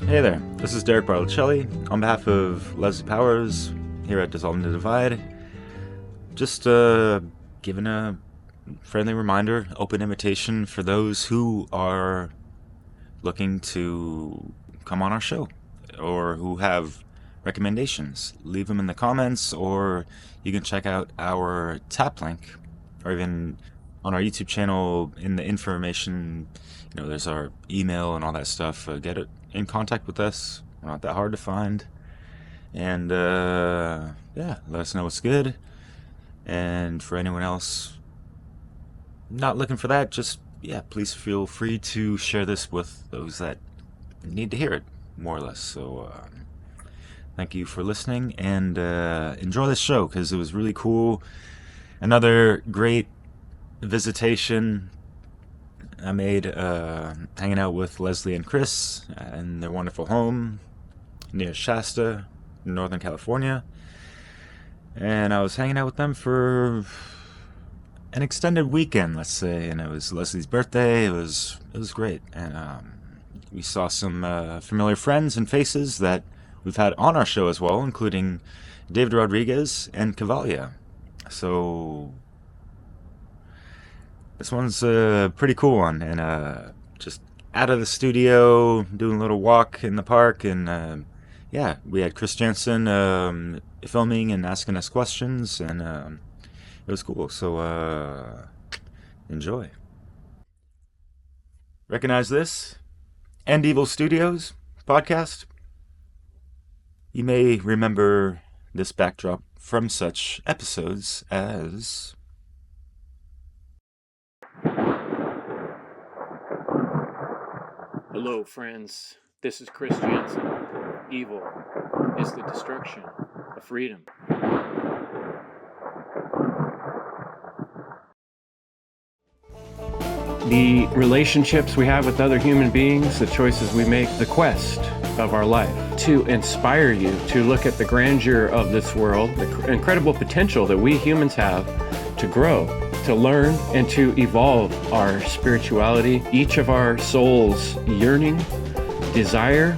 Hey there, this is Derek Barlicelli on behalf of Leslie Powers here at Dissolving the Divide. Just giving a friendly reminder, open invitation for those who are looking to come on our show or who have recommendations. Leave them in the comments, or you can check out our tap link, or even on our YouTube channel in the information. You know, there's our email and all that stuff. Get it in contact with us. We're not that hard to find. And yeah, let us know what's good. And for anyone else not looking for that, just please feel free to share this with those that need to hear it, more or less. So thank you for listening, and enjoy this show because it was really cool. Another great visitation I made hanging out with Leslie and Chris in their wonderful home near Shasta, Northern California. And I was hanging out with them for an extended weekend, let's say, and it was Leslie's birthday. It was great, and we saw some familiar friends and faces that we've had on our show as well, including David Rodriguez and Cavalia. So this one's a pretty cool one, and just out of the studio, doing a little walk in the park, and yeah, we had Chris Jantzen filming and asking us questions, and it was cool. So enjoy. Recognize this? End Evil Studios podcast? You may remember this backdrop from such episodes as... Hello, friends. This is Chris Jantzen. Evil is the destruction of freedom. The relationships we have with other human beings, the choices we make, the quest of our life, to inspire you to look at the grandeur of this world, the incredible potential that we humans have to grow, to learn, and to evolve our spirituality. Each of our soul's yearning, desire,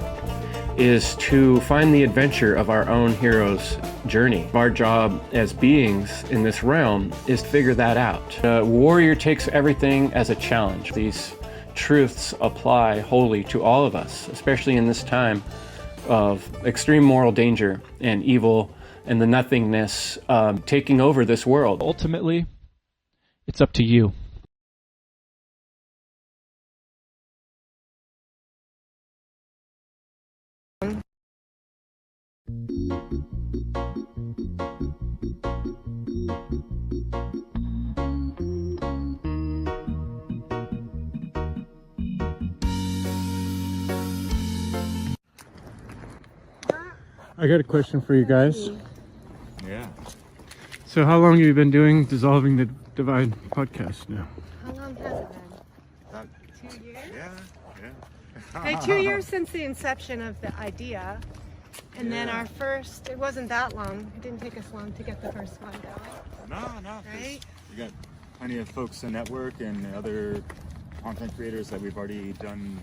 is to find the adventure of our own hero's journey. Our job as beings in this realm is to figure that out. A warrior takes everything as a challenge. These truths apply wholly to all of us, especially in this time of extreme moral danger and evil and the nothingness taking over this world. Ultimately, it's up to you. I got a question for you guys. Yeah. So how long have you been doing Dissolving the Divide podcast now? How long has it been? 2 years? Yeah. Okay, 2 years since the inception of the idea. And then our first, it wasn't that long. It didn't take us long to get the first one going. No. Right? We got plenty of folks in network and other content creators that we've already done,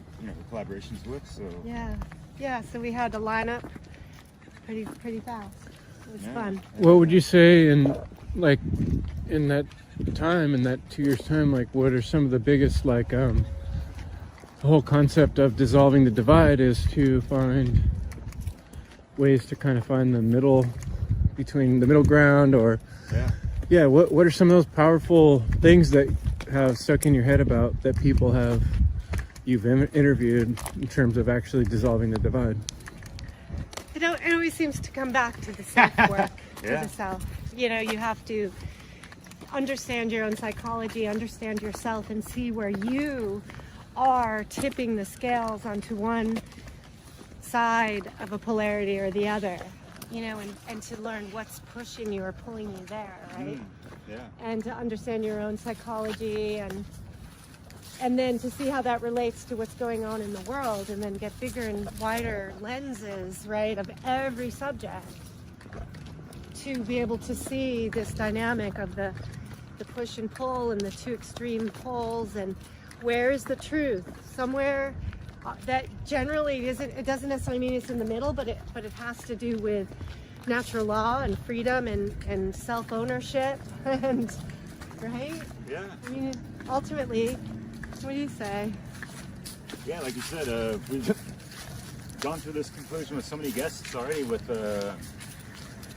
collaborations with. So Yeah, so we had to line up pretty fast. It was fun. What would you say in that time, in that 2 years time, what are some of the biggest, the whole concept of dissolving the divide is to find ways to kind of find the middle, between the middle ground, or what are some of those powerful things that have stuck in your head about that people you've interviewed in terms of actually dissolving the divide? It always seems to come back to the self-work, to the self. You have to understand your own psychology, understand yourself, and see where you are tipping the scales onto one side of a polarity or the other, and to learn what's pushing you or pulling you there, right? And to understand your own psychology, and then to see how that relates to what's going on in the world, and then get bigger and wider lenses, right, of every subject, to be able to see this dynamic of the push and pull and the two extreme poles, and where is the truth? Somewhere that generally isn't, it doesn't necessarily mean it's in the middle, but it has to do with natural law and freedom and self-ownership and, right? Yeah. I mean, ultimately, what do you say? Yeah, like you said, we've gone through this conclusion with so many guests already with,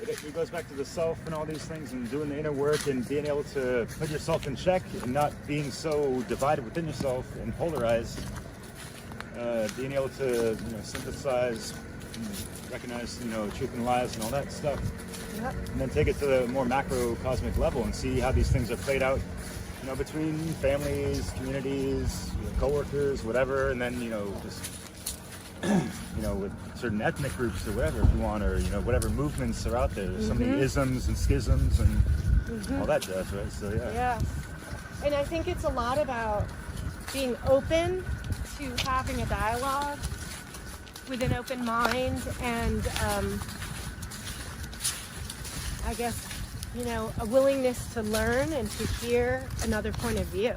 it goes back to the self and all these things and doing the inner work and being able to put yourself in check and not being so divided within yourself and polarized. Being able to, synthesize, and recognize, truth and lies and all that stuff. Yep. And then take it to the more macro cosmic level and see how these things are played out, between families, communities, coworkers, whatever, and then, just, with certain ethnic groups or whatever if you want, or, whatever movements are out there. There's so many isms and schisms and all that jazz, right? So, yeah. Yeah. And I think it's a lot about being open to having a dialogue with an open mind and, I guess, a willingness to learn and to hear another point of view,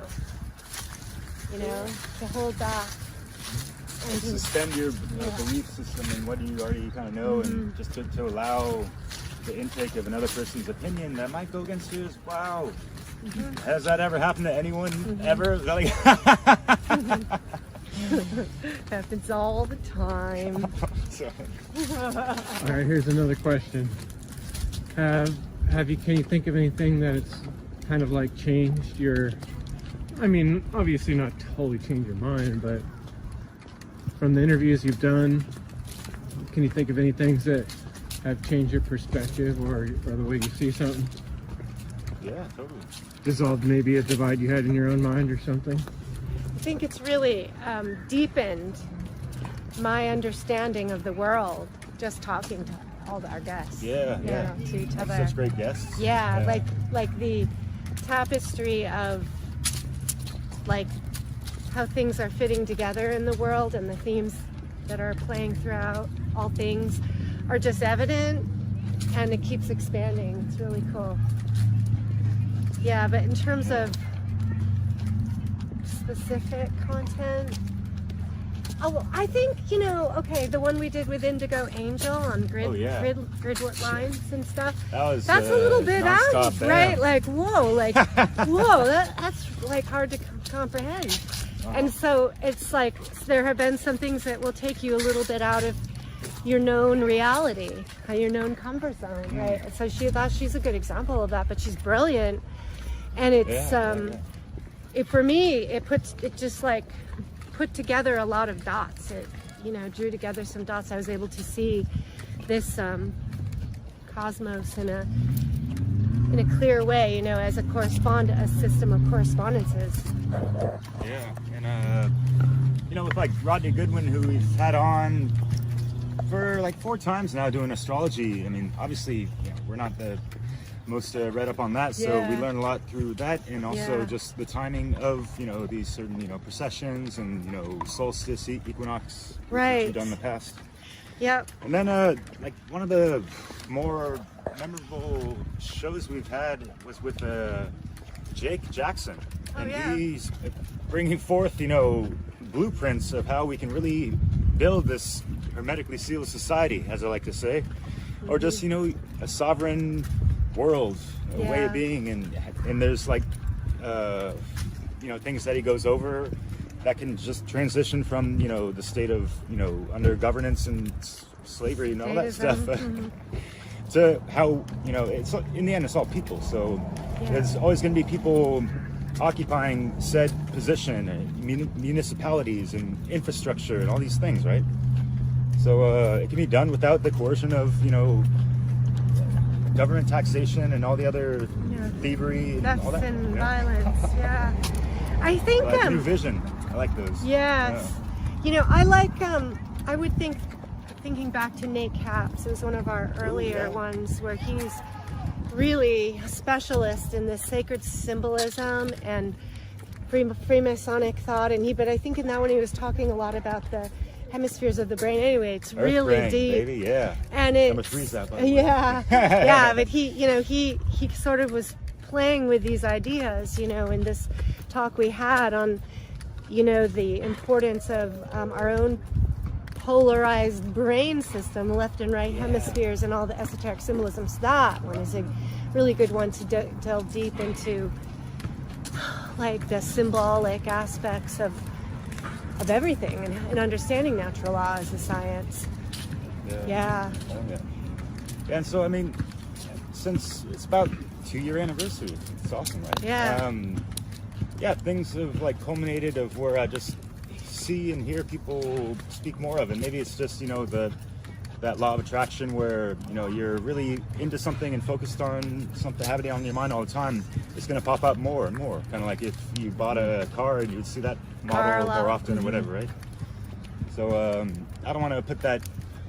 to hold back. And to suspend your belief system and what you already kind of know, and just to allow the intake of another person's opinion that might go against yours. Wow. Has that ever happened to anyone ever? Like happens all the time. All right, here's another question. Can you think of anything that it's kind of like changed your, I mean, obviously not totally changed your mind, but from the interviews you've done, can you think of any things that have changed your perspective or the way you see something? Yeah, totally. Dissolved maybe a divide you had in your own mind or something? I think it's really deepened my understanding of the world just talking to all our guests. Yeah. To each other. Such great guests. Yeah, like the tapestry of like how things are fitting together in the world, and the themes that are playing throughout all things are just evident, and it keeps expanding. It's really cool. Yeah, but in terms of specific content, I think, okay, the one we did with Indigo Angel on grid lines and stuff. That's a little bit out, there. right? Like, whoa, that's like hard to comprehend. Wow. And so it's like there have been some things that will take you a little bit out of your known reality, your known comfort zone, right? So she's a good example of that, but she's brilliant. And it's for me, it just like put together a lot of dots. It drew together some dots. I was able to see this cosmos in a clear way, as a system of correspondences. Yeah, and with like Rodney Goodwin, who we've had on for like 4 times now doing astrology. I mean, obviously, we're not the most read up on that, so we learn a lot through that, and also just the timing of these certain processions and solstice, equinox, right, we've done in the past. Yep. And then like one of the more memorable shows we've had was with Jake Jackson, and he's bringing forth blueprints of how we can really build this hermetically sealed society, as I like to say, or just a sovereign world, a way of being, and there's like things that he goes over that can just transition from the state of under governance and slavery and all that stuff to how it's in the end it's all people. So there's always going to be people occupying said position, and municipalities and infrastructure and all these things, right? So it can be done without the coercion of government taxation and all the other thievery and all that. And violence. I think new vision. I like those. Yes. I like I would thinking back to Nate Capps. It was one of our earlier ones where he's really a specialist in this sacred symbolism and Freemasonic thought, but I think in that one he was talking a lot about the hemispheres of the brain. Anyway, it's Earth really brain, deep, baby, and it number 3 is that, by the way. but he sort of was playing with these ideas in this talk we had on you know, the importance of our own polarized brain system, left and right hemispheres, and all the esoteric symbolisms. That one is a really good one to delve deep into, like the symbolic aspects of everything, and understanding natural law as a science. Yeah. And so, I mean, since it's about 2-year anniversary, it's awesome, right? Yeah. Things have like culminated of where I just see and hear people speak more of it. Maybe it's just, you know, that law of attraction where, you know, you're really into something and focused on something, having it on your mind all the time, it's going to pop up more and more. Kind of like if you bought a car and you'd see that model more often or whatever, right? So I don't want to put that,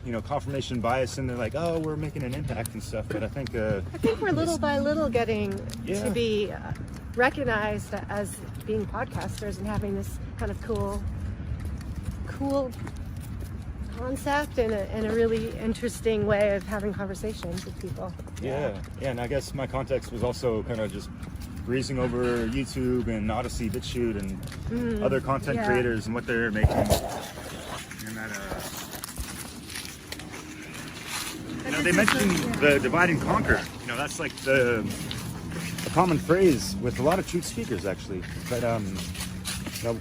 you know, confirmation bias in there, like, oh, we're making an impact and stuff. But I think we're little by little getting to be recognized as being podcasters and having this kind of cool concept and a really interesting way of having conversations with people. Yeah, and I guess my context was also kind of just breezing over YouTube and Odyssey, BitChute, and other content creators and what they're making. And that, you know, they mentioned the divide and conquer. You know, that's like a common phrase with a lot of truth speakers, actually. But you know,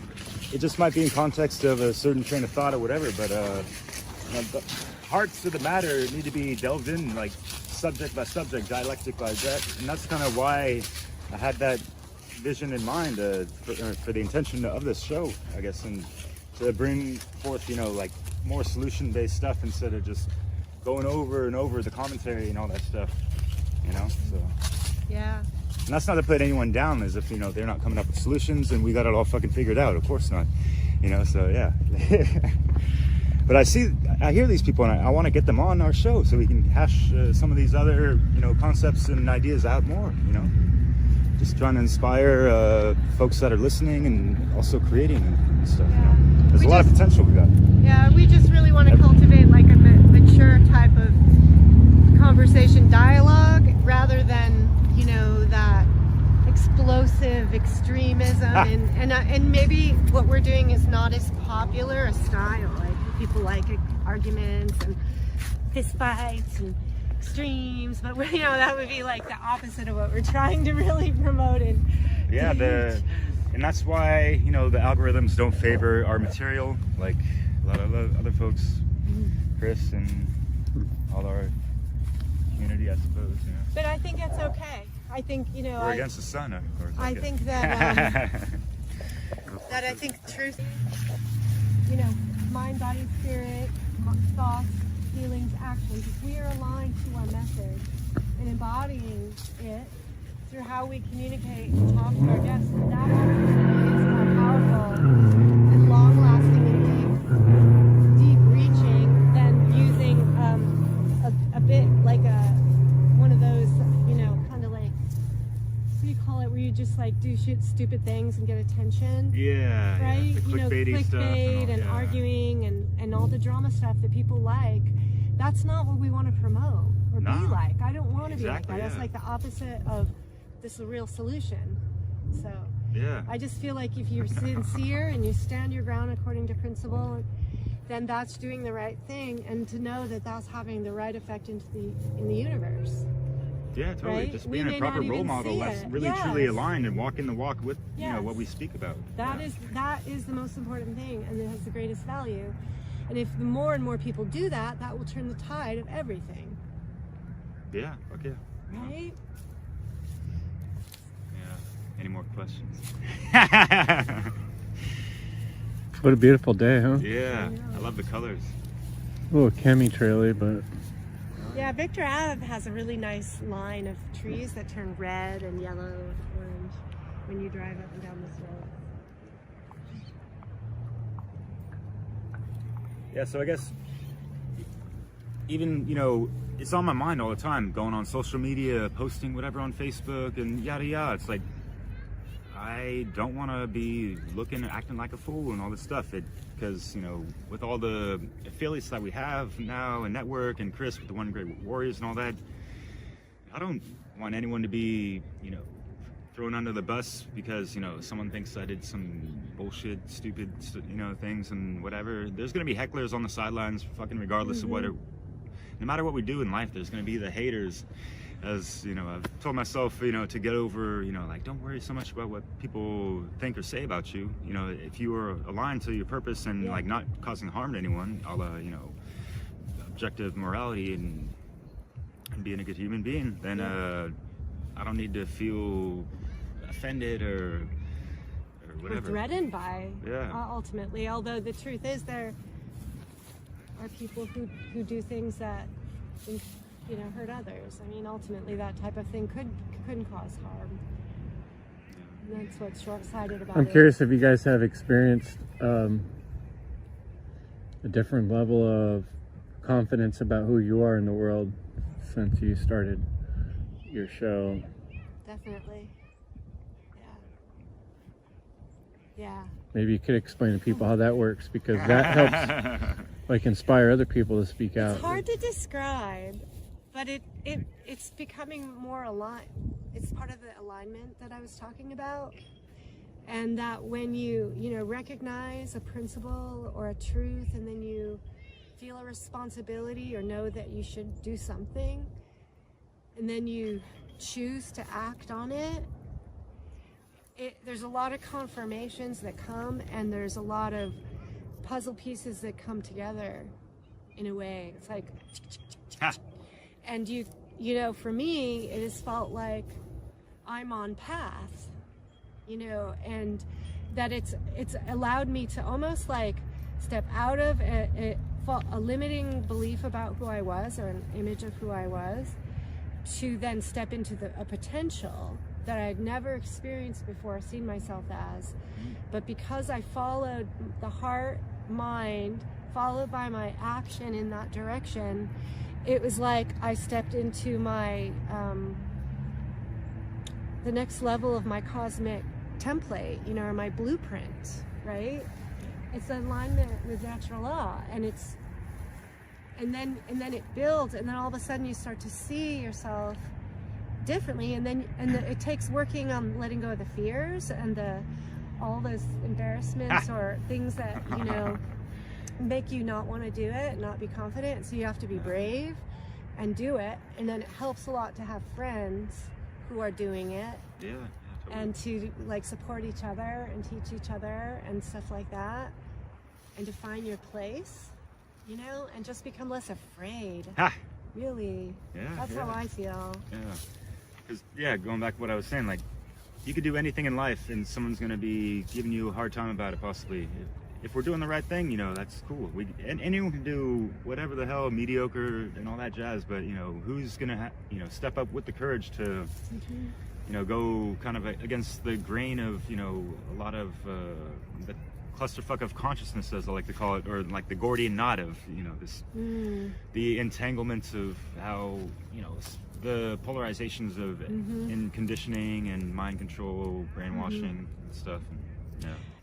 it just might be in context of a certain train of thought or whatever. But you know, the hearts of the matter need to be delved in, like subject by subject, dialectic by that, and that's kind of why I had that vision in mind for the intention of this show, I guess, and to bring forth, you know, like more solution-based stuff instead of just going over and over the commentary and all that stuff, you know. So yeah. And that's not to put anyone down as if, you know, they're not coming up with solutions and we got it all fucking figured out. Of course not, you know. So yeah. But I hear these people, and I want to get them on our show so we can hash some of these other, you know, concepts and ideas out more, you know. Just trying to inspire folks that are listening and also creating and stuff. You know? There's a lot of potential we got. Yeah, we just really want to cultivate like a mature type of conversation dialogue rather than, you know, that explosive extremism and maybe what we're doing is not as popular a style. Like people like arguments and fist fights and extremes, but you know, that would be like the opposite of what we're trying to really promote. And and that's why, you know, the algorithms don't favor our material like a lot of other folks, Chris and all our community, I suppose, you know. But I think it's okay. I think, you know, we're against the sun, of course. I think that that I think truth, you know, mind, body, spirit, thoughts, feelings, actions, if we are aligned to our message and embodying it through how we communicate and talk to our guests, that actually is more powerful and long-lasting and deep reaching than using a bit like one of those, you know, kind of like, what do you call it, where you just like do stupid things and get attention. Yeah, right? Yeah, You know, clickbait and arguing and all the drama stuff that people like. That's not what we want to promote or be like. I don't want to be like that. That's like the opposite of this real solution. So I just feel like if you're sincere and you stand your ground according to principle, then that's doing the right thing, and to know that that's having the right effect in the universe. Yeah, totally. Right? Just being a proper role model that's really truly aligned and walking the walk with you know what we speak about. That is the most important thing, and it has the greatest value. And if the more and more people do that, that will turn the tide of everything. Yeah, okay. Right? Yeah. Any more questions? What a beautiful day, huh? Yeah, I love the colors. A little chemi-trailer, but... Yeah, Victor Ave has a really nice line of trees that turn red and yellow and orange when you drive up and down this road. Yeah, so I guess even, you know, it's on my mind all the time, going on social media, posting whatever on Facebook and yada yada. It's like, I don't want to be acting like a fool and all this stuff. Because, you know, with all the affiliates that we have now and network and Chris with the One Great Warriors and all that, I don't want anyone to be, you know, thrown under the bus because, you know, someone thinks I did some bullshit, stupid, you know, things and whatever. There's going to be hecklers on the sidelines, fucking regardless of what it, no matter what we do in life, there's going to be the haters. As, you know, I've told myself, you know, to get over, you know, like, don't worry so much about what people think or say about you. You know, if you are aligned to your purpose and like not causing harm to anyone, a la, you know, objective morality and being a good human being, then I don't need to feel offended or whatever. Or threatened by, ultimately. Although the truth is, there are people who do things that, you know, hurt others. I mean, ultimately, that type of thing could cause harm. And that's what's short-sighted about it. I'm curious if you guys have experienced a different level of confidence about who you are in the world since you started your show. Definitely. Yeah. Maybe you could explain to people how that works, because that helps like inspire other people to speak out. It's hard to describe, but it's becoming more aligned. It's part of the alignment that I was talking about. And that when you know, recognize a principle or a truth, and then you feel a responsibility or know that you should do something, and then you choose to act on it, there's a lot of confirmations that come, and there's a lot of puzzle pieces that come together in a way. It's like, and you know, for me, it has felt like I'm on path, you know, and that it's allowed me to almost like step out of a limiting belief about who I was, or an image of who I was, to then step into a potential that I had never experienced before, seen myself as. But because I followed the heart, mind, followed by my action in that direction, it was like I stepped into my, the next level of my cosmic template, you know, or my blueprint, right? It's alignment with natural law, and then it builds, and then all of a sudden you start to see yourself differently, and it takes working on letting go of the fears and all those embarrassments or things that, you know, make you not want to do it, not be confident. So you have to be brave and do it, and then it helps a lot to have friends who are doing it, totally. and to like support each other and teach each other and stuff like that, and to find your place, you know, and just become less afraid. Really, that's how I feel. Because going back to what I was saying, like, you could do anything in life and someone's going to be giving you a hard time about it, possibly. If we're doing the right thing, you know, that's cool. Anyone can do whatever the hell, mediocre and all that jazz, but, you know, who's going to, you know, step up with the courage to, you know, go kind of against the grain of, you know, a lot of the clusterfuck of consciousness, as I like to call it, or like the Gordian knot of, you know, this, the entanglements of how, you know, the polarizations of in conditioning and mind control, brainwashing and stuff.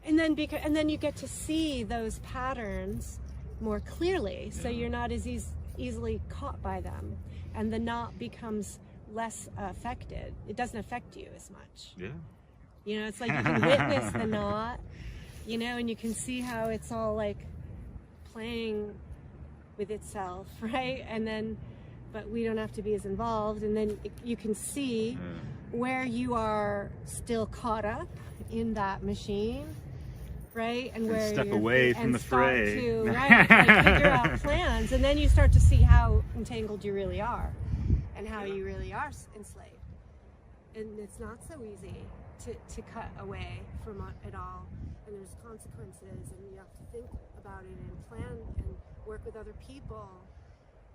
And then you get to see those patterns more clearly, so you're not as easily caught by them, and the knot becomes less affected. It doesn't affect you as much. You know, it's like you can witness the knot, you know, and you can see how it's all like playing with itself, right? And then, but we don't have to be as involved, and then you can see where you are still caught up in that machine, right? And where step away from the fray. Like figure out plans, and then you start to see how entangled you really are, and how you really are enslaved. And it's not so easy to cut away from it all, and there's consequences, and you have to think about it and plan and work with other people.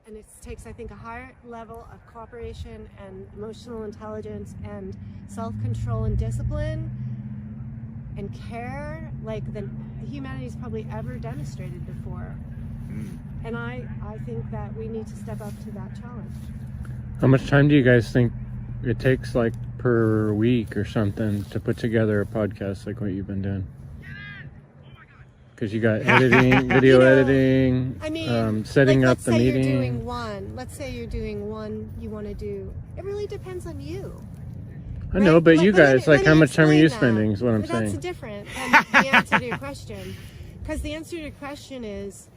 And it takes, I think, a higher level of cooperation and emotional intelligence and self-control and discipline and care like humanity's probably ever demonstrated before. And I think that we need to step up to that challenge. How much time do you guys think it takes, like, per week or something, to put together a podcast like what you've been doing? Because you got editing, video editing, I mean, setting up the meeting. Let's say you're doing one you want to do. It really depends on you. I know, but you guys, like, how much time are you explain that. spending is what I'm That's saying. different than the answer to your question. Because the answer to your question is,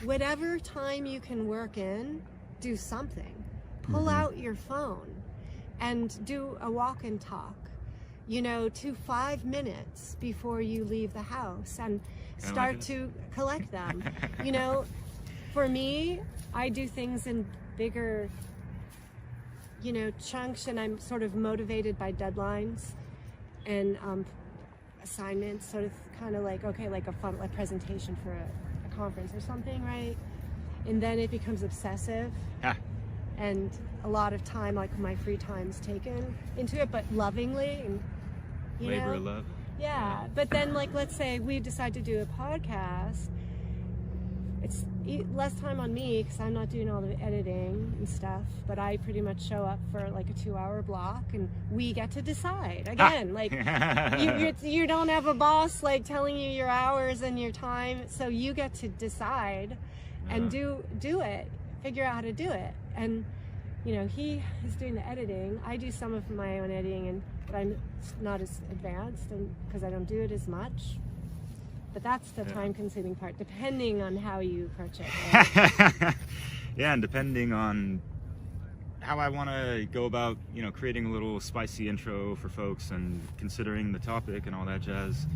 whatever time you can work in, do something. Pull out your phone and do a walk and talk, you know, to 5 minutes before you leave the house, and start to collect them. You know, for me, I do things in bigger, you know, chunks, and I'm sort of motivated by deadlines and assignments, sort of kind of like, okay, like a presentation for a conference or something, right? And then it becomes obsessive. And a lot of time, like my free time's taken into it, but lovingly, and you know, Labor of love. Yeah, but then, like, let's say we decide to do a podcast. It's less time on me because I'm not doing all the editing and stuff, but I pretty much show up for like a 2-hour block, and we get to decide again. Like, you don't have a boss like telling you your hours and your time, so you get to decide and do it. Figure out how to do it. And you know, he is doing the editing. I do some of my own editing, but I'm not as advanced, and because I don't do it as much. But that's the time-consuming part, depending on how you approach it. Right? Yeah, and depending on how I want to go about, you know, creating a little spicy intro for folks and considering the topic and all that jazz.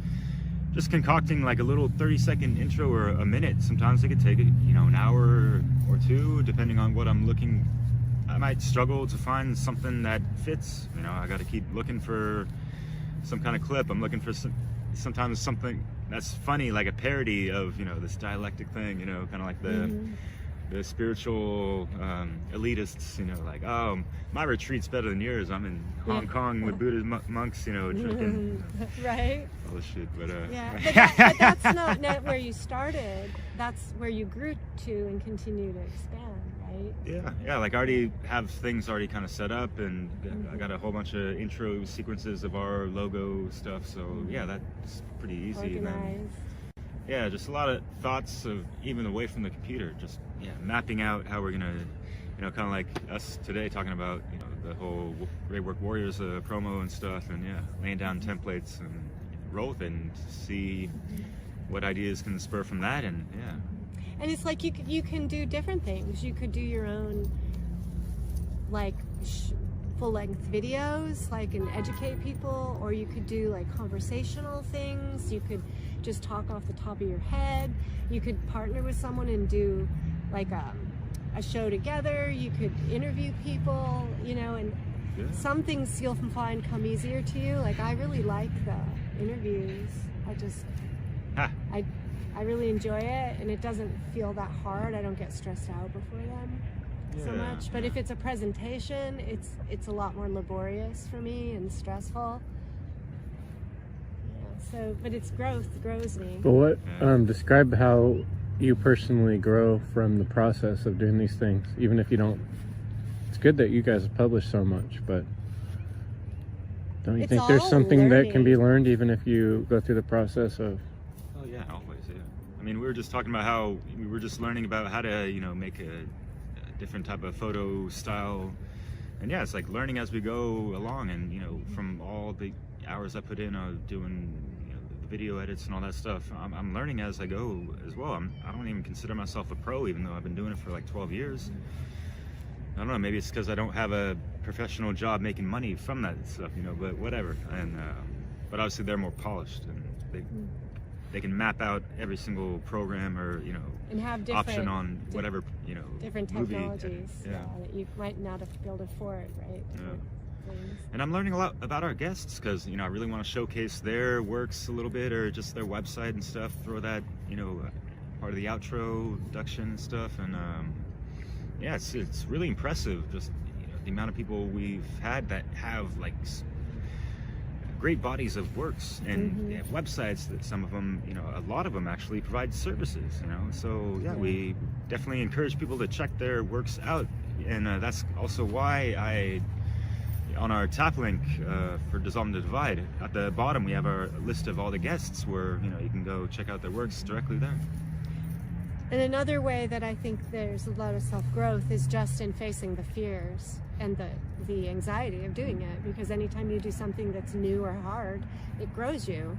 Just concocting like a little 30-second intro or a minute. Sometimes it could take, you know, an hour or two, depending on what I'm looking. I might struggle to find something that fits. You know, I got to keep looking for some kind of clip. I'm looking for sometimes something that's funny, like a parody of, you know, this dialectic thing, you know, kind of like the spiritual elitists, you know, like, oh, my retreat's better than yours. I'm in Hong Kong with Buddhist monks, you know, drinking right? all this shit. But but that's not where you started. That's where you grew to and continue to expand, right? Yeah, like I already have things already kind of set up, and I got a whole bunch of intro sequences of our logo stuff. So yeah, that's pretty easy. Organized. Yeah, just a lot of thoughts of even away from the computer, just mapping out how we're gonna, you know, kind of like us today talking about, you know, the whole Great Work Warriors promo and stuff, and laying down templates and roll with it and see what ideas can spur from that, and And it's like you can do different things. You could do your own, like, full-length videos, like, and educate people, or you could do like conversational things. You could just talk off the top of your head. You could partner with someone and do like a show together. You could interview people, you know, and some things you'll find come easier to you. Like, I really like the interviews. I really enjoy it, and it doesn't feel that hard. I don't get stressed out before them so much. But if it's a presentation, it's a lot more laborious for me and stressful. So, but it's growth. It grows me. But what, describe how you personally grow from the process of doing these things, even if you don't. It's good that you guys publish so much, but don't you think there's something that can be learned even if you go through the process of? Oh yeah, always. Yeah. I mean, we were just talking about how we were just learning about how to, you know, make a different type of photo style, and it's like learning as we go along, and you know, from all the hours I put in doing, you know, the video edits and all that stuff, I'm learning as I go as well. I don't even consider myself a pro, even though I've been doing it for like 12 years. I don't know, maybe it's because I don't have a professional job making money from that stuff, you know, but whatever. And but obviously they're more polished, and they can map out every single program or, you know, and have option on whatever, you know, different movie. technologies that you might not be able to afford, right? And I'm learning a lot about our guests because, you know, I really want to showcase their works a little bit, or just their website and stuff, throw that, you know, part of the outro, introduction and stuff. And it's really impressive, just, you know, the amount of people we've had that have like great bodies of works, and websites that some of them, you know, a lot of them actually provide services, you know. So we definitely encourage people to check their works out, and that's also why on our tap link for Dissolving the Divide, at the bottom we have our list of all the guests where, you know, you can go check out their works directly there. And another way that I think there's a lot of self-growth is just in facing the fears. and the anxiety of doing it, because anytime you do something that's new or hard, it grows you.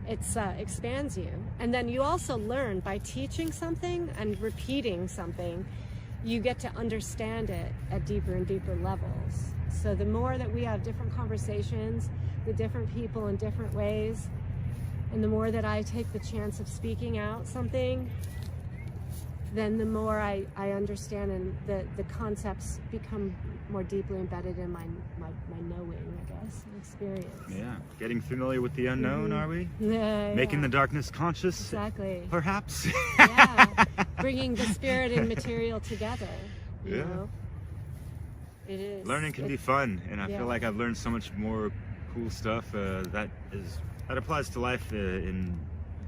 It's expands you. And then you also learn by teaching something and repeating something, you get to understand it at deeper and deeper levels. So the more that we have different conversations with different people in different ways, and the more that I take the chance of speaking out something, then the more I understand, and the concepts become more deeply embedded in my knowing, I guess, experience. Yeah, getting familiar with the unknown, are we? Yeah, Making the darkness conscious? Exactly. Perhaps? Yeah, bringing the spirit and material together, you know? It is. Learning can be fun, and I feel like I've learned so much more cool stuff that applies to life in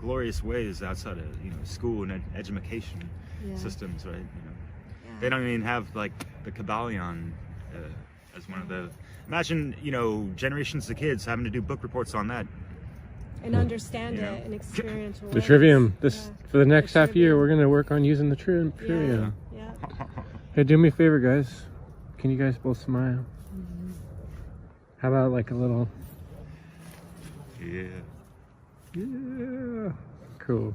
glorious ways outside of, you know, school and education systems, right? You know, they don't even have like the Kabbalion as one of the. Imagine, you know, generations of kids having to do book reports on that and understand it and experience the trivium. For the next half year, we're gonna work on using the trivium. Yeah. Hey, do me a favor, guys. Can you guys both smile? How about like a little? Yeah. Yeah. Cool.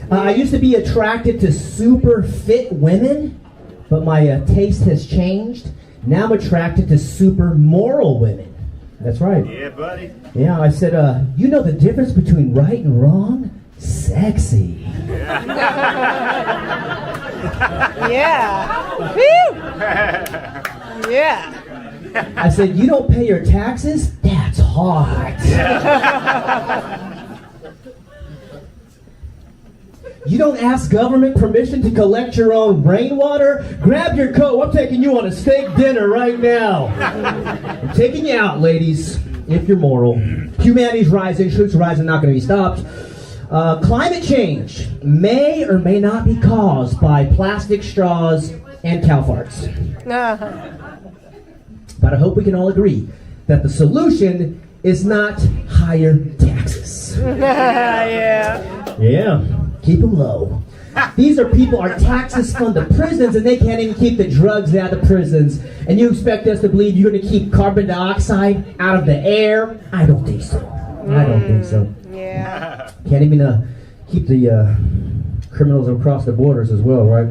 I used to be attracted to super fit women, but my taste has changed. Now I'm attracted to super moral women. That's right. Yeah, buddy. Yeah, I said, you know the difference between right and wrong? Sexy. Yeah. Woo! Yeah. I said, you don't pay your taxes? That's hot. You don't ask government permission to collect your own rainwater? Grab your coat. I'm taking you on a steak dinner right now. I'm taking you out, ladies, if you're moral. Humanity's rising, truth's rising, not going to be stopped. Climate change may or may not be caused by plastic straws and cow farts. But I hope we can all agree that the solution is not higher taxes. Yeah. Keep them low. These are people, our taxes fund the prisons, and they can't even keep the drugs out of prisons. And you expect us to believe you're going to keep carbon dioxide out of the air? I don't think so. I don't think so. Yeah. Can't even keep the criminals across the borders as well, right?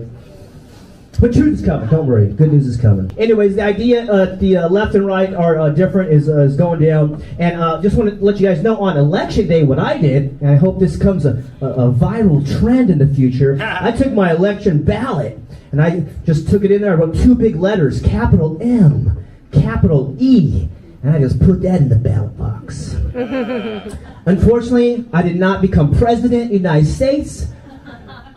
But truth is coming, don't worry. Good news is coming. Anyways, the idea the left and right are different is going down. And just want to let you guys know on election day what I did, and I hope this becomes a viral trend in the future. I took my election ballot, and I just took it in there. I wrote 2 big letters, capital M, capital E, and I just put that in the ballot box. Unfortunately, I did not become president of the United States,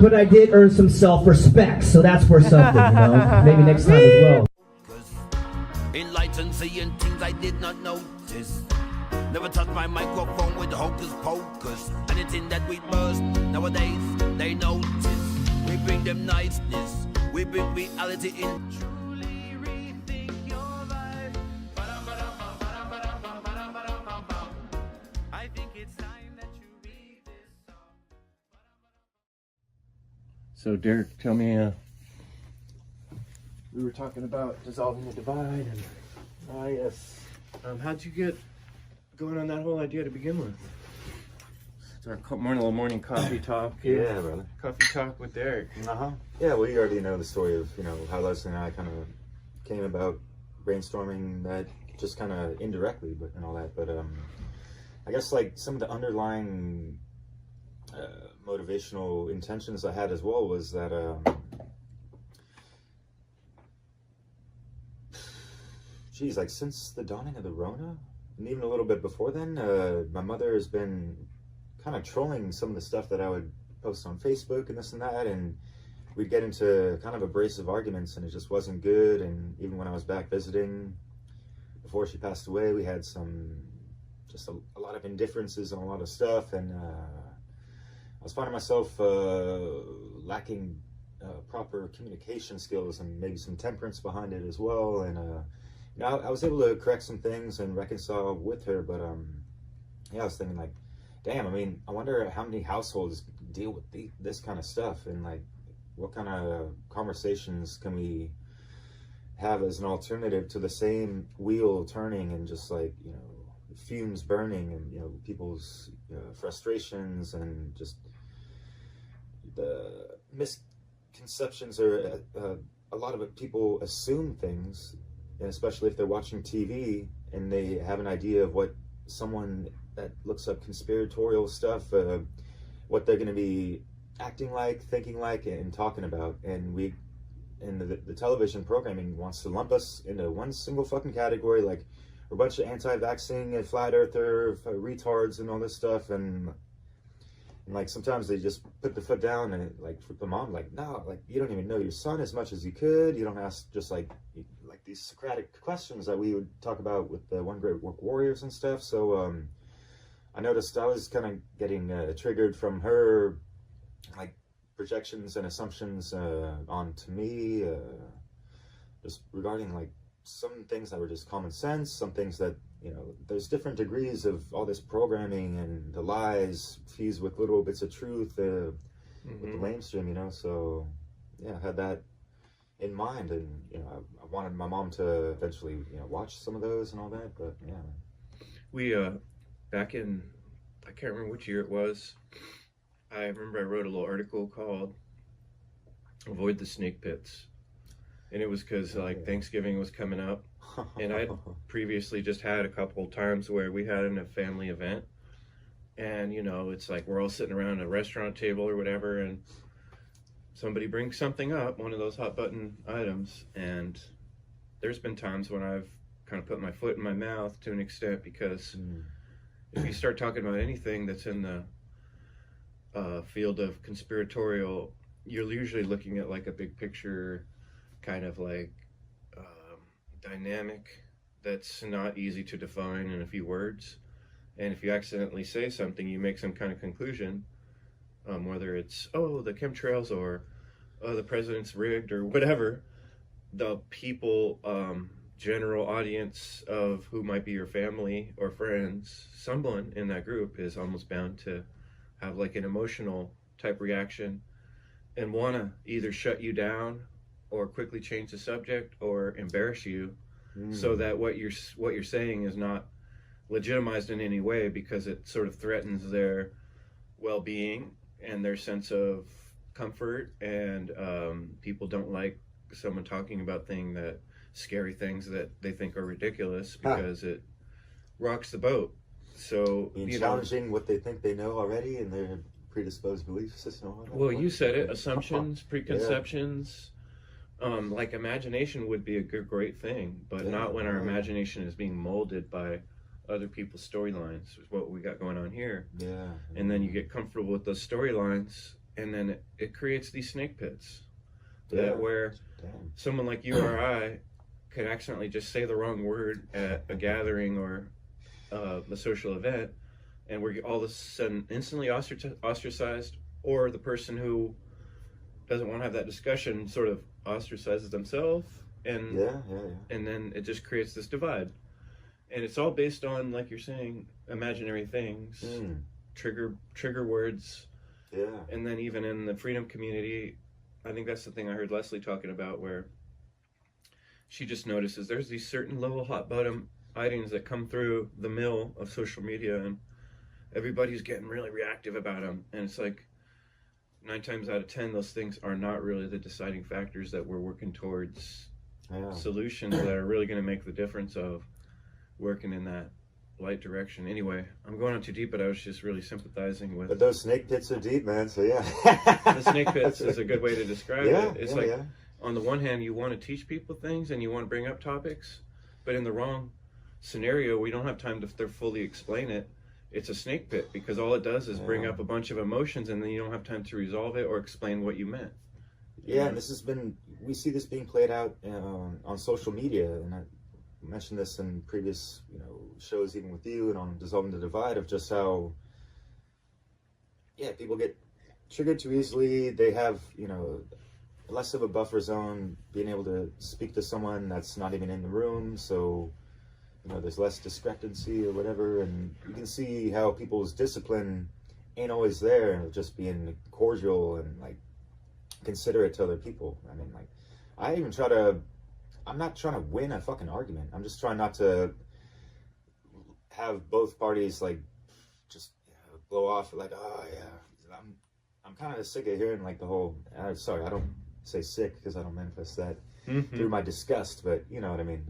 but I did earn some self-respect, so that's worth something, you know? Maybe next time as well. Enlightened, seeing things I did not notice. Never touch my microphone with hocus pocus. Anything that we bust, nowadays they notice. We bring them niceness, we bring reality in. Truly rethink your life. I think it's time that you read this song. So Derek, tell me, we were talking about dissolving the divide, and yes. How'd you get going on that whole idea to begin with? It's our morning coffee talk. Yeah, brother. Coffee talk with Derek. Yeah, well, you already know the story of, you know, how Leslie and I kind of came about brainstorming that, just kind of indirectly, but and all that. But I guess like some of the underlying motivational intentions I had as well was that geez, like since the dawning of the Rona, and even a little bit before then, my mother has been kind of trolling some of the stuff that I would post on Facebook and this and that, and we'd get into kind of abrasive arguments, and it just wasn't good. And even when I was back visiting before she passed away, we had just a lot of indifferences on a lot of stuff, and I was finding myself lacking proper communication skills and maybe some temperance behind it as well. And you know, I was able to correct some things and reconcile with her, but yeah, I was thinking like, damn, I mean, I wonder how many households deal with this kind of stuff, and like what kind of conversations can we have as an alternative to the same wheel turning and just like, you know, fumes burning, and you know, people's frustrations and just the misconceptions, or a lot of it, people assume things, and especially if they're watching TV and they have an idea of what someone that looks up conspiratorial stuff, what they're going to be acting like, thinking like, and talking about. And the television programming wants to lump us into one single fucking category, like we're a bunch of anti-vaxxing and flat earther retards and all this stuff. And like sometimes they just put the foot down and like flip them on, like, no, like you don't even know your son as much as you could. You don't ask just like these Socratic questions that we would talk about with the One Great Work Warriors and stuff. So I noticed I was kind of getting triggered from her, like projections and assumptions onto me, just regarding like some things that were just common sense, some things that, you know, there's different degrees of all this programming and the lies fused with little bits of truth with the mainstream, you know. So yeah, I had that in mind, and you know, I wanted my mom to eventually, you know, watch some of those and all that. But yeah, we back in, I can't remember which year it was, I remember I wrote a little article called "Avoid the Snake Pits," and it was because like Thanksgiving was coming up, and I'd previously just had a couple times where we had a family event, and you know, it's like we're all sitting around a restaurant table or whatever, and somebody brings something up, one of those hot button items, and there's been times when I've kind of put my foot in my mouth to an extent, because if you start talking about anything that's in the field of conspiratorial, you're usually looking at like a big picture kind of like dynamic that's not easy to define in a few words. And if you accidentally say something, you make some kind of conclusion, whether it's, oh, the chemtrails, or oh, the president's rigged, or whatever. The people, general audience of who might be your family or friends, someone in that group is almost bound to have like an emotional type reaction and want to either shut you down or quickly change the subject or embarrass you, so that what you're saying is not legitimized in any way, because it sort of threatens their well-being and their sense of comfort. And people don't like someone talking about scary things that they think are ridiculous, because it rocks the boat. So challenging what they think they know already and their predisposed belief system. Well, you said it: assumptions, preconceptions. Like imagination would be a great thing, but not when our imagination is being molded by other people's storylines, is what we got going on here. And then you get comfortable with those storylines, and then it creates these snake pits where someone like you or I could accidentally just say the wrong word at a gathering or a social event, and we're all of a sudden instantly ostracized, or the person who doesn't want to have that discussion sort of ostracizes themselves, and and then it just creates this divide. And it's all based on, like you're saying, imaginary things, trigger words. And then even in the freedom community, I think that's the thing I heard Leslie talking about, where she just notices there's these certain little hot button items that come through the mill of social media, and everybody's getting really reactive about them. And it's like 9 times out of 10, those things are not really the deciding factors that we're working towards solutions that are really going to make the difference of working in that light direction. Anyway, I'm going on too deep, but I was just really sympathizing with. But those snake pits are deep, man. So yeah, the snake pits is a good way to describe it. It's on the one hand, you want to teach people things and you want to bring up topics, But in the wrong scenario, we don't have time to fully explain it. It's a snake pit, because all it does is bring up a bunch of emotions, and then you don't have time to resolve it or explain what you meant. Yeah, and we see this being played out on social media, and I mentioned this in previous, shows, even with you and on Dissolving the Divide, of just how, people get triggered too easily. They have, less of a buffer zone, being able to speak to someone that's not even in the room, so, there's less discrepancy or whatever, and you can see how people's discipline ain't always there, just being cordial and, like, considerate to other people. I mean, like, I'm not trying to win a fucking argument. I'm just trying not to have both parties, like, just blow off, like, oh yeah, I'm kind of sick of hearing, like, the whole, sorry, I don't say sick because I don't manifest that through my disgust, but you know what I mean.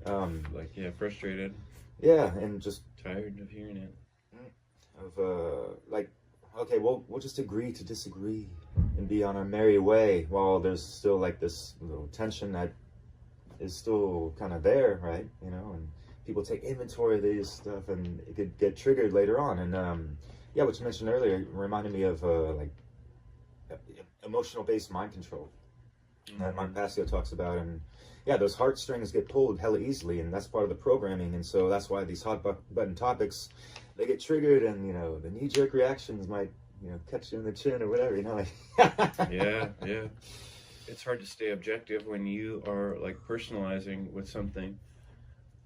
Like, frustrated. Yeah, and just tired of hearing it. Like, okay, we'll just agree to disagree and be on our merry way, while there's still, like, this little tension that is still kind of there, right? And people take inventory of these stuff, and it could get triggered later on. And what you mentioned earlier reminded me of like emotional-based mind control that Mark Passio talks about. And those heartstrings get pulled hella easily, and that's part of the programming. And so that's why these hot button topics, they get triggered, and the knee-jerk reactions might catch you in the chin or whatever, like. yeah It's hard to stay objective when you are, like, personalizing with something.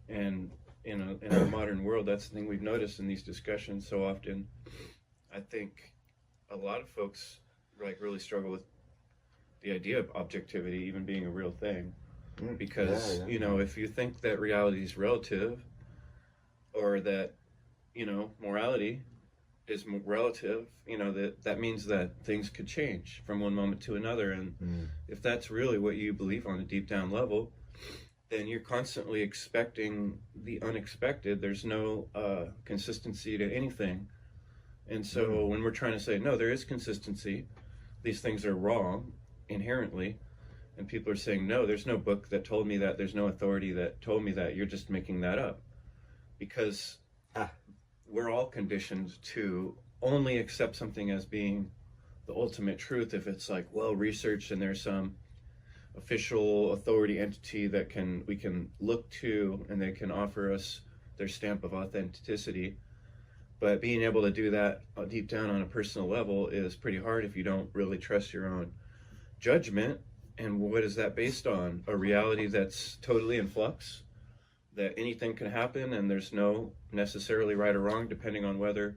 And in our modern world, that's the thing we've noticed in these discussions so often. I think a lot of folks, like, really struggle with the idea of objectivity even being a real thing, because if you think that reality is relative, or that morality is relative, that means that things could change from one moment to another. And if that's really what you believe on a deep down level, then you're constantly expecting the unexpected. There's no consistency to anything. And so when we're trying to say, no, there is consistency, these things are wrong inherently, and people are saying, no, there's no book that told me that, there's no authority that told me that, you're just making that up. Because we're all conditioned to only accept something as being the ultimate truth if it's, like, well researched, and there's some official authority entity that we can look to, and they can offer us their stamp of authenticity. But being able to do that deep down on a personal level is pretty hard if you don't really trust your own judgment. And what is that based on? A reality that's totally in flux, that anything can happen, and there's no necessarily right or wrong depending on whether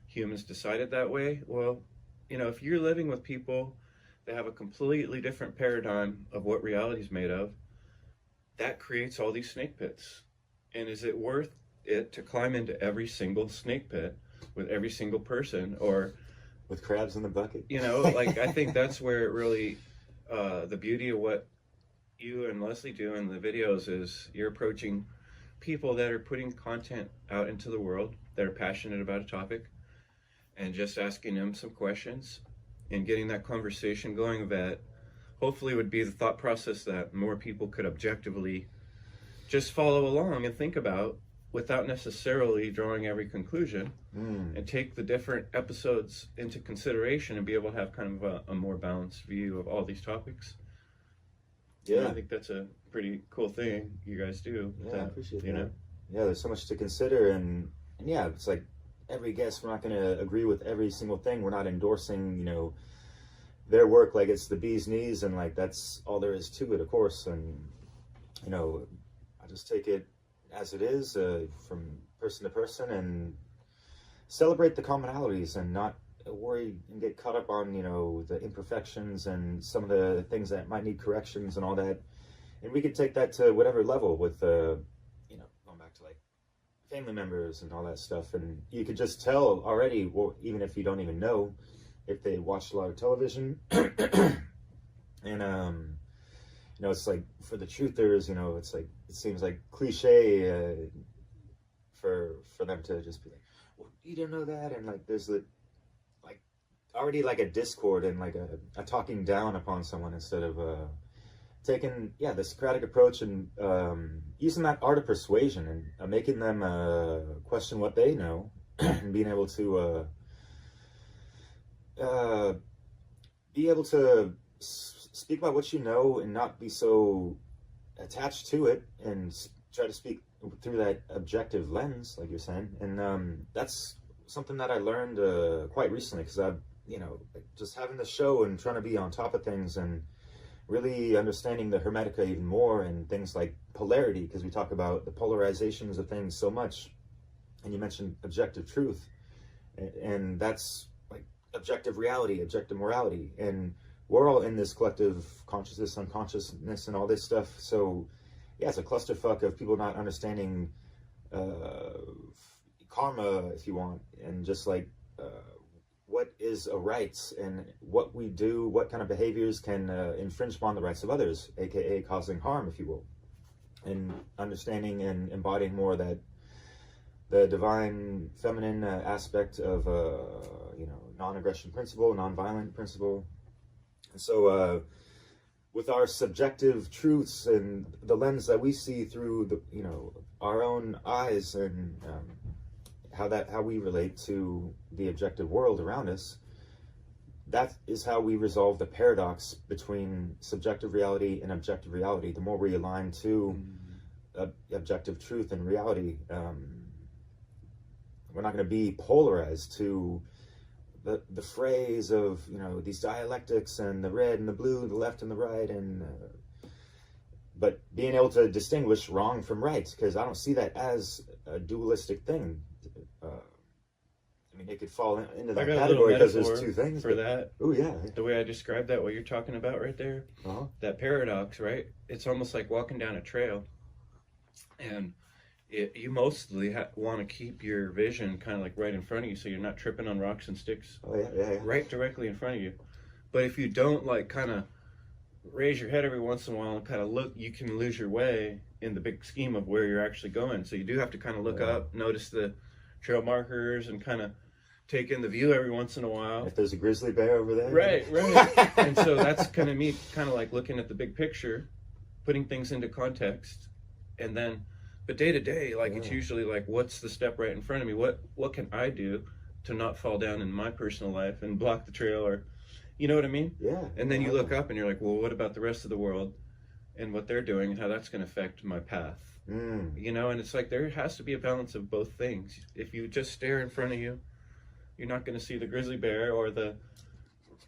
humans decided that way. Well, if you're living with people that have a completely different paradigm of what reality is made of, that creates all these snake pits. And is it worth it to climb into every single snake pit with every single person, or with crabs in the bucket? Like, I think that's where it really, the beauty of what you and Leslie do in the videos is you're approaching people that are putting content out into the world, that are passionate about a topic, and just asking them some questions and getting that conversation going, that hopefully would be the thought process that more people could objectively just follow along and think about, without necessarily drawing every conclusion, and take the different episodes into consideration and be able to have kind of a more balanced view of all these topics. Yeah, I think that's a pretty cool thing you guys do. Yeah, I appreciate that. Yeah, there's so much to consider, and it's like every guest, we're not going to agree with every single thing. We're not endorsing, their work like it's the bee's knees, and like that's all there is to it, of course. And I just take it as it is, from person to person, and celebrate the commonalities, and not worry and get caught up on the imperfections and some of the things that might need corrections and all that. And we could take that to whatever level with going back to, like, family members and all that stuff. And you could just tell already, well, even if you don't even know, if they watch a lot of television. And it's like, for the truthers, it's like, it seems like cliche for them to just be like, well, you don't know that, and like there's already like a discord and like a talking down upon someone, instead of taking the Socratic approach and using that art of persuasion and making them question what they know and being able to speak about what you know and not be so attached to it, and try to speak through that objective lens, like you're saying. And that's something that I learned quite recently, because I've, just having the show and trying to be on top of things and really understanding the Hermetica even more, and things like polarity, because we talk about the polarizations of things so much. And you mentioned objective truth, and that's like objective reality, objective morality, and we're all in this collective consciousness, unconsciousness, and all this stuff. So it's a clusterfuck of people not understanding karma, if you want, and just like what is a right, and what we do, what kind of behaviors can infringe upon the rights of others, aka causing harm, if you will, and understanding and embodying more that the divine feminine aspect of non-aggression principle, non-violent principle. And so with our subjective truths and the lens that we see through the our own eyes, and how we relate to the objective world around us, that is how we resolve the paradox between subjective reality and objective reality. The more we align to objective truth and reality, we're not going to be polarized to the phrase of these dialectics and the red and the blue, the left and the right, and but being able to distinguish wrong from right, because I don't see that as a dualistic thing. I mean, it could fall into that category because there's two things for that. Oh yeah, the way I described that, what you're talking about right there, that paradox, right? It's almost like walking down a trail, and you mostly want to keep your vision kind of like right in front of you, so you're not tripping on rocks and sticks. Right directly in front of you. But if you don't like kind of raise your head every once in a while and kind of look, you can lose your way in the big scheme of where you're actually going. So you do have to kind of look up, notice the trail markers, and kind of take in the view every once in a while. If there's a grizzly bear over there. Right. And so that's kind of me, kind of like looking at the big picture, putting things into context, and then, but day to day, like it's usually like, what's the step right in front of me? What can I do to not fall down in my personal life and block the trail, or, you know what I mean? Yeah. And then you look up and you're like, well, what about the rest of the world and what they're doing and how that's going to affect my path? And it's like there has to be a balance of both things. If you just stare in front of you, you're not going to see the grizzly bear or the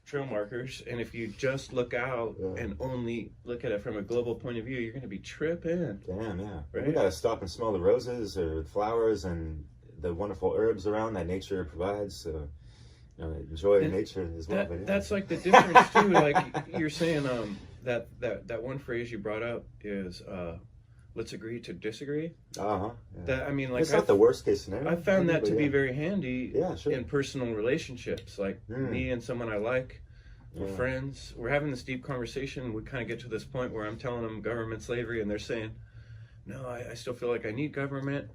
trail markers. And if you just look out and only look at it from a global point of view, you're going to be tripping. Damn, yeah. Right? We got to stop and smell the roses or the flowers and the wonderful herbs around that nature provides. So, enjoy nature as well. That's like the difference too. Like you're saying, that one phrase you brought up is, let's agree to disagree. That, I mean, like, it's not the worst case scenario. I found that to be very handy sure. in personal relationships. Like me and someone I like, we're friends, we're having this deep conversation. We kind of get to this point where I'm telling them government slavery, and they're saying, no, I still feel like I need government.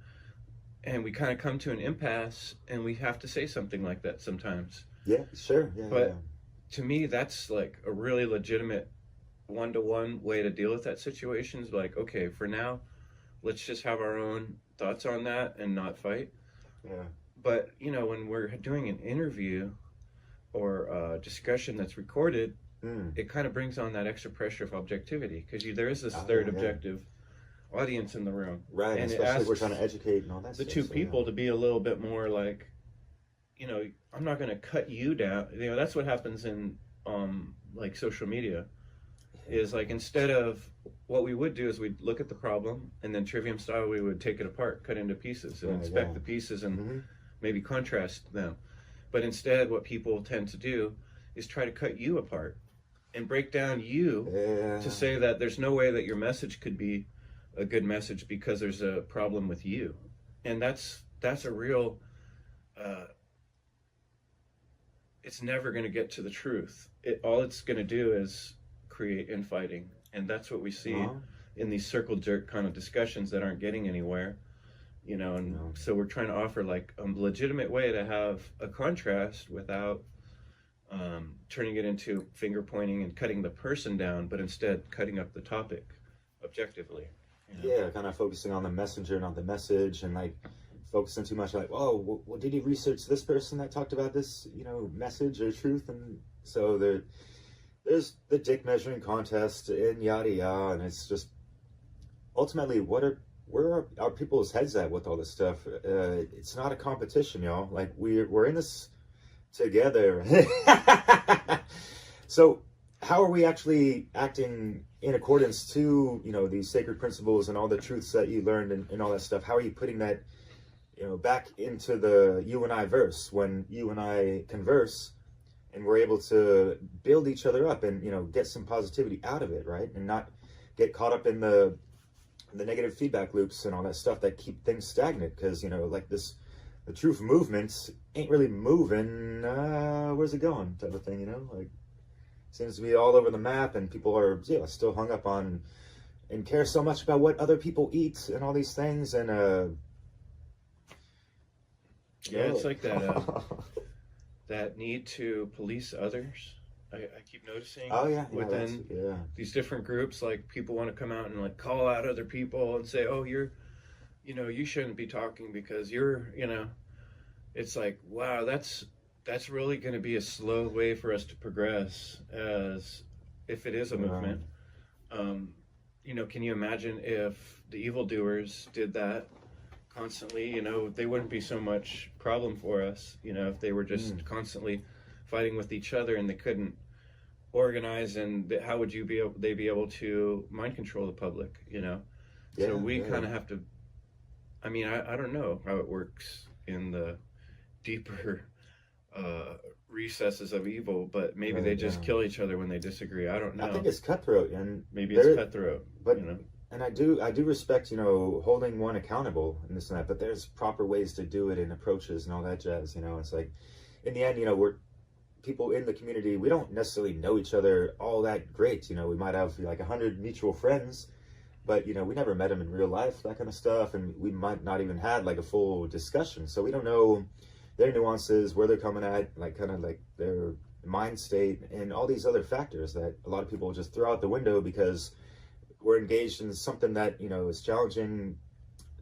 And we kind of come to an impasse, and we have to say something like that sometimes. Yeah, sure. But to me, that's like a really legitimate one-to-one way to deal with that situation. Is like, okay, for now, let's just have our own thoughts on that and not fight. But when we're doing an interview or a discussion that's recorded, it kind of brings on that extra pressure of objectivity, because there is this third objective audience in the room, right? And especially if we're trying to educate and all that. The two people to be a little bit more like, I'm not going to cut you down. That's what happens in like social media. Is like, instead of, what we would do is we'd look at the problem, and then Trivium style we would take it apart, cut into pieces, and inspect the pieces and maybe contrast them. But instead, what people tend to do is try to cut you apart and break down you to say that there's no way that your message could be a good message because there's a problem with you. And that's a real it's never going to get to the truth. All it's going to do is create infighting, and that's what we see in these circle jerk kind of discussions that aren't getting anywhere, so we're trying to offer like a legitimate way to have a contrast without turning it into finger pointing and cutting the person down, but instead cutting up the topic objectively. Yeah, kind of focusing on the messenger, not the message, and like focusing too much like, oh, well, did he research this person that talked about this, message or truth? And so there's the dick measuring contest and yada yada, and it's just ultimately where are people's heads at with all this stuff? It's not a competition, y'all. Like we're in this together. So how are we actually acting in accordance to these sacred principles and all the truths that you learned and all that stuff? How are you putting that back into the you and I verse when you and I converse and we're able to build each other up and get some positivity out of it, right? And not get caught up in the negative feedback loops and all that stuff that keep things stagnant, because like the truth movement ain't really moving. Where's it going type of thing, like seems to be all over the map, and people are still hung up on and care so much about what other people eat and all these things. And it's like that that need to police others. I keep noticing within these different groups, like people want to come out and like call out other people and say, oh, you shouldn't be talking because you're, it's like, wow, that's really going to be a slow way for us to progress, as if it is a movement. Can you imagine if the evildoers did that constantly? They wouldn't be so much problem for us, if they were just constantly fighting with each other and they couldn't organize. And how would they be able to mind control the public, so we kind of have to, I don't know how it works in the deeper recesses of evil, but maybe they just kill each other when they disagree. I don't know. I think it's cutthroat, and maybe it's cutthroat, but and I do respect holding one accountable and this and that, but there's proper ways to do it and approaches and all that jazz. It's like in the end, we're people in the community, we don't necessarily know each other all that great. We might have like 100 mutual friends, but we never met them in real life, that kind of stuff, and we might not even had like a full discussion, so we don't know their nuances, where they're coming at, like kind of like their mind state and all these other factors that a lot of people just throw out the window because we're engaged in something that is challenging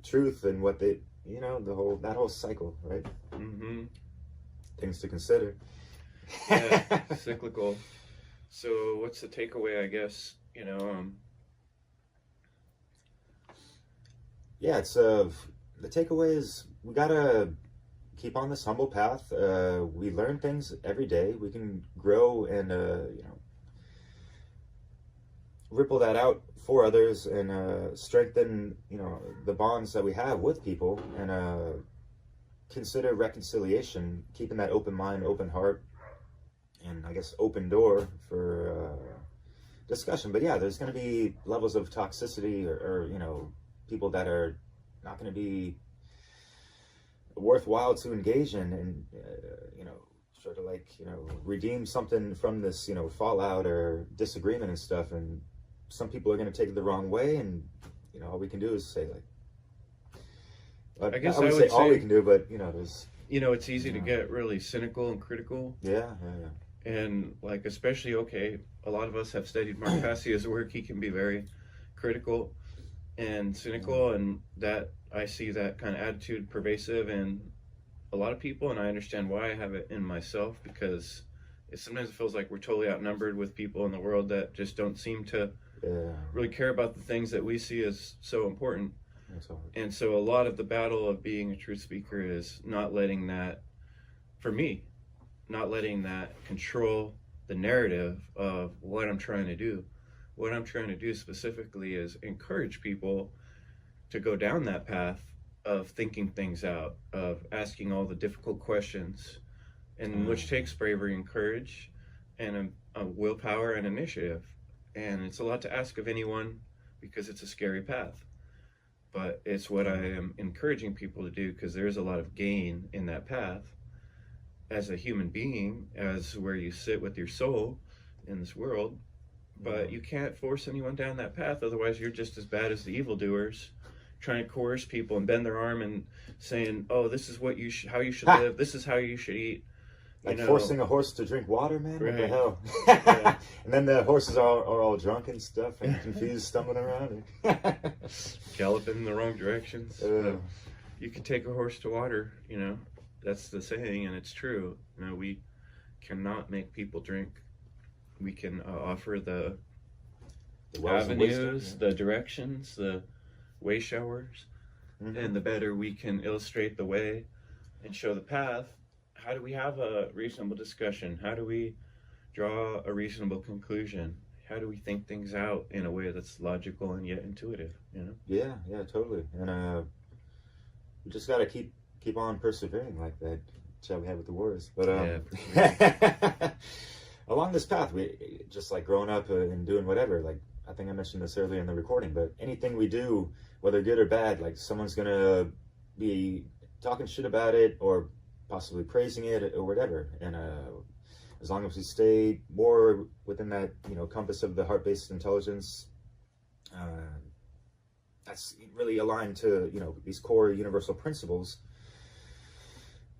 truth and what they that whole cycle, right? Things to consider. Cyclical. So what's the takeaway, I guess? It's the takeaway is we gotta keep on this humble path. We learn things every day. We can grow and ripple that out for others and strengthen the bonds that we have with people, and consider reconciliation, keeping that open mind, open heart, and I guess open door for discussion. But there's going to be levels of toxicity or people that are not going to be worthwhile to engage in, and sort of like redeem something from this fallout or disagreement and stuff. And some people are going to take it the wrong way, and all we can do is say like, I guess I would say all we can do, but there's it's easy to get really cynical and critical. And like, especially, a lot of us have studied Mark Passia's work. He can be very critical and cynical, and that I see that kind of attitude pervasive in a lot of people, and I understand why I have it in myself, because sometimes it feels like we're totally outnumbered with people in the world that just don't seem to really care about the things that we see as so important. And so a lot of the battle of being a truth speaker is not letting that, for me, not letting that control the narrative of what I'm trying to do. What I'm trying to do specifically is encourage people to go down that path of thinking things out, of asking all the difficult questions, and which takes bravery and courage and a willpower and initiative. And it's a lot to ask of anyone because it's a scary path. But it's what I am encouraging people to do, because there's a lot of gain in that path as a human being, as where you sit with your soul in this world. But you can't force anyone down that path, otherwise you're just as bad as the evildoers, trying to coerce people and bend their arm and saying, oh, this is what how you should live, this is how you should eat. Like know, forcing a horse to drink water, man? What the Right. hell? Yeah. And then the horses are all drunk and stuff and confused, stumbling around. Galloping in the wrong directions. Uh. You could take a horse to water, you know. That's the saying, and it's true. You know, we cannot make people drink. We can offer the wells of avenues, wisdom, the directions, the way showers, and the better we can illustrate the way and show the path, how do we have a reasonable discussion? How do we draw a reasonable conclusion? How do we think things out in a way that's logical and yet intuitive, you know? Yeah, totally. And we just got to keep on persevering like that chat we had with the Warriors. But along this path, we just like growing up and doing whatever. Like I think I mentioned this earlier in the recording, but anything we do, whether good or bad, like someone's gonna be talking shit about it or possibly praising it or whatever. And as long as we stay more within that, you know, compass of the heart-based intelligence, that's really aligned to, you know, these core universal principles,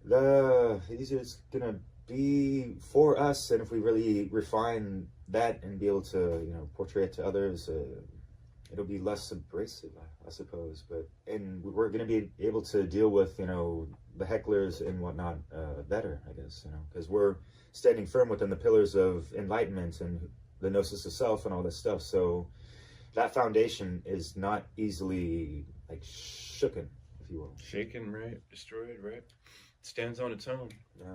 the easier it's gonna be for us. And if we really refine that and be able to, you know, portray it to others, it'll be less abrasive, I suppose. And we're gonna be able to deal with, you know, the hecklers and whatnot better, I guess, you know, because we're standing firm within the pillars of enlightenment and the gnosis of self and all this stuff. So that foundation is not easily like shooken, if you will. Shaken, right? Destroyed, right? It stands on its own. Yeah.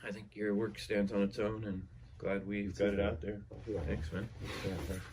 I think your work stands on its own, and glad we've got it out there. Yeah. Thanks, man. Yeah, thanks.